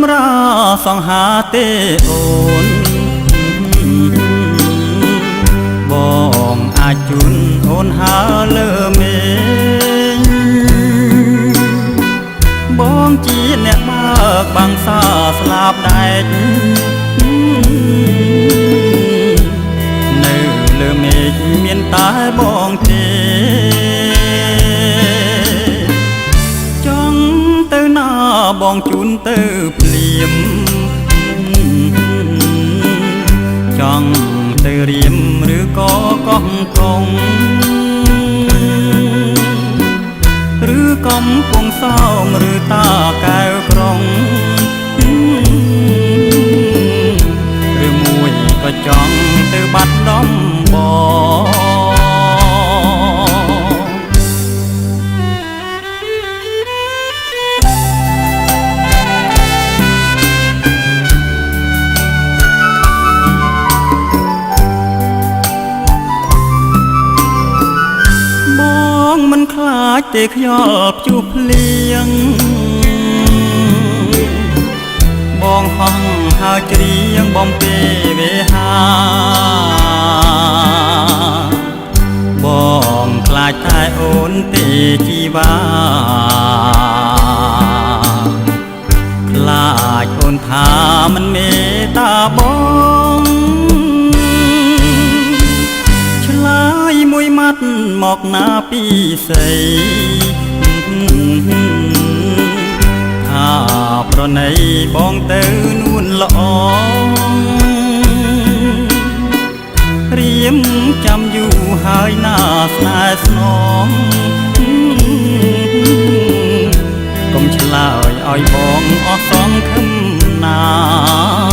ราសង្ហាទេអូនបងអាចជូនអូនហើលើមេបងជាអ្នកបើកបាំងសាស្លាប់ដែកនៅលើមេឃមានតែបងទេចង់ទៅណាបងជូនទៅភ្លាមចង់ទៅរៀមឬក៏កោះកងឬកំពង់សោមឬតាកែវក្រុងឬមួយក៏ចង់ទៅបាត់ដំបងមិនខ្លាចទេខ្យល់ព្យុះភ្លៀងបងហោះហើច្រៀងបំពេវេហាបងខ្លាចតែអូនទេជីវ៉ាខ្លាចអូនថាមិនមេត្តាបងមួយម៉ាត់មកណាពីស្រីថាប្រណីបងទៅនួនល្អរៀមចាំយូរហើយណាស្នេហ៍ស្នងកុំឆ្លើយឲ្យបងអស់សងខឹមណា